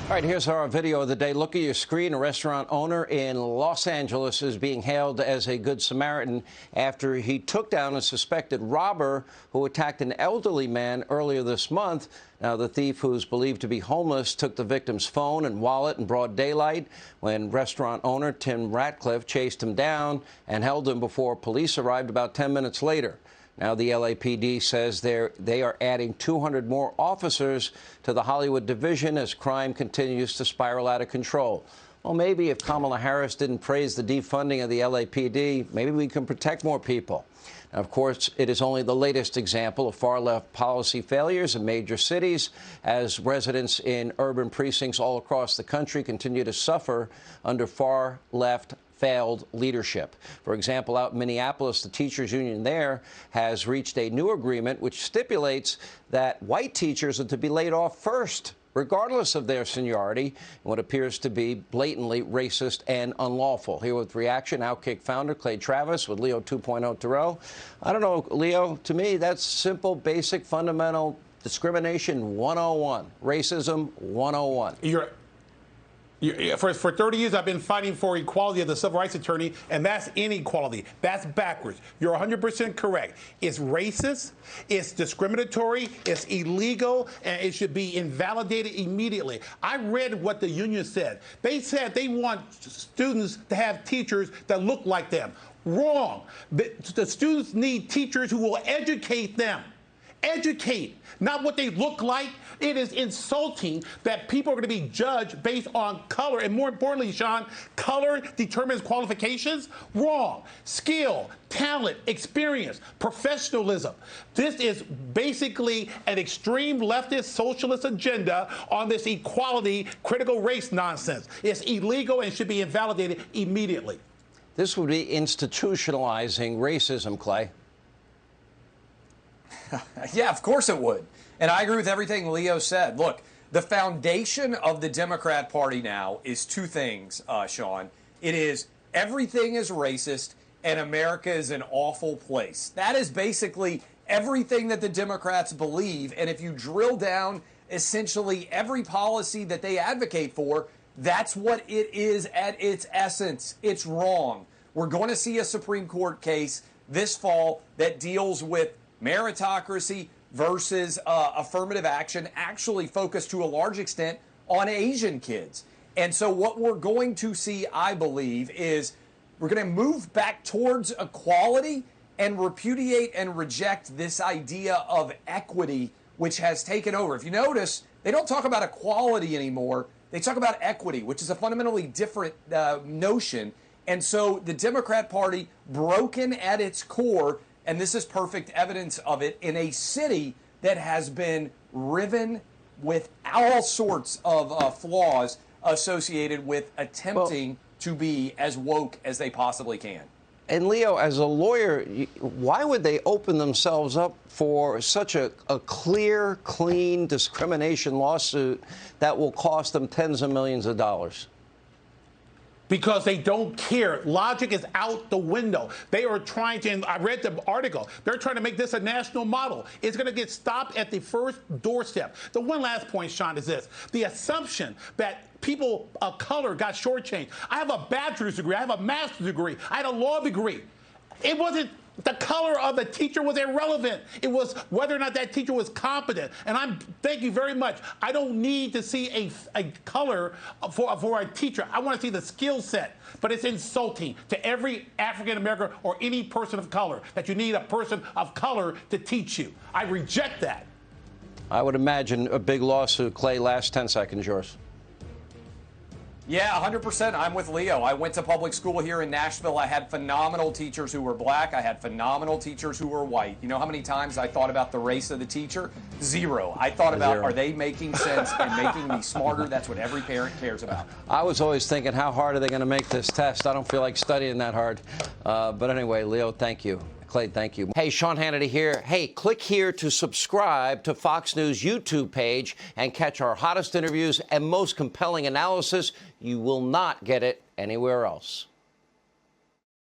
All right, here's our video of the day. Look at your screen. A restaurant owner in Los Angeles is being hailed as a good Samaritan after he took down a suspected robber who attacked an elderly man earlier this month. Now, the thief, who's believed to be homeless, took the victim's phone and wallet in broad daylight when restaurant owner Tim Ratcliffe chased him down and held him before police arrived about 10 minutes later. Now, the LAPD says they are adding 200 more officers to the Hollywood division as crime continues to spiral out of control. Well, maybe if Kamala Harris didn't praise the defunding of the LAPD, maybe we can protect more people. Now, of course, it is only the latest example of far-left policy failures in major cities as residents in urban precincts all across the country continue to suffer under far-left failed leadership. For example, out in Minneapolis, the Teachers Union there has reached a new agreement which stipulates that white teachers are to be laid off first, regardless of their seniority, in what appears to be blatantly racist and unlawful. Here with reaction, OutKick founder Clay Travis with Leo 2.0 Terrell. I don't know, Leo, to me, that's simple, basic, fundamental discrimination 101, racism 101. For 30 years, I've been fighting for equality as a civil rights attorney, and that's inequality. That's backwards. You're 100% correct. It's racist, it's discriminatory, it's illegal, and it should be invalidated immediately. I read what the union said. They said they want students to have teachers that look like them. Wrong. The students need teachers who will educate them. Educate, not what they look like. It is insulting that people are going to be judged based on color. And more importantly, Sean, color determines qualifications? Wrong. Skill, talent, experience, professionalism. This is basically an extreme leftist socialist agenda on this equality, critical race nonsense. It's illegal and should be invalidated immediately. This would be institutionalizing racism, Clay. Yeah, of course it would. And I agree with everything Leo said. Look, the foundation of the Democrat Party now is two things, Sean. It is everything is racist and America is an awful place. That is basically everything that the Democrats believe. And if you drill down essentially every policy that they advocate for, that's what it is at its essence. It's wrong. We're going to see a Supreme Court case this fall that deals with meritocracy versus affirmative action, actually focused to a large extent on Asian kids. And so what we're going to see, I believe, is we're going to move back towards equality and repudiate and reject this idea of equity, which has taken over. If you notice, they don't talk about equality anymore. They talk about equity, which is a fundamentally different notion. And so the Democrat Party, broken at its core, and this is perfect evidence of it, in a city that has been riven with all sorts of flaws associated with attempting to be as woke as they possibly can. And Leo, as a lawyer, why would they open themselves up for such a clear, clean discrimination lawsuit that will cost them tens of millions of dollars? Because they don't care. Logic is out the window. They are trying to, and I read the article, they're trying to make this a national model. It's going to get stopped at the first doorstep. The one last point, Sean, is this. The assumption that people of color got shortchanged. I have a bachelor's degree. I have a master's degree. I had a law degree. It wasn't the color of the teacher was irrelevant. It was whether or not that teacher was competent. And thank you very much. I don't need to see a color for a teacher. I want to see the skill set. But it's insulting to every African American or any person of color that you need a person of color to teach you. I reject that. I would imagine a big lawsuit. Clay, last 10 seconds, yours. Yeah, 100%. I'm with Leo. I went to public school here in Nashville. I had phenomenal teachers who were black. I had phenomenal teachers who were white. You know how many times I thought about the race of the teacher? Zero. I thought about, are they making sense and making me smarter? That's what every parent cares about. I was always thinking, how hard are they going to make this test? I don't feel like studying that hard. But anyway, Leo, thank you. Clay, thank you. Hey, Sean Hannity here. Hey, click here to subscribe to Fox News YouTube page and catch our hottest interviews and most compelling analysis. You will not get it anywhere else.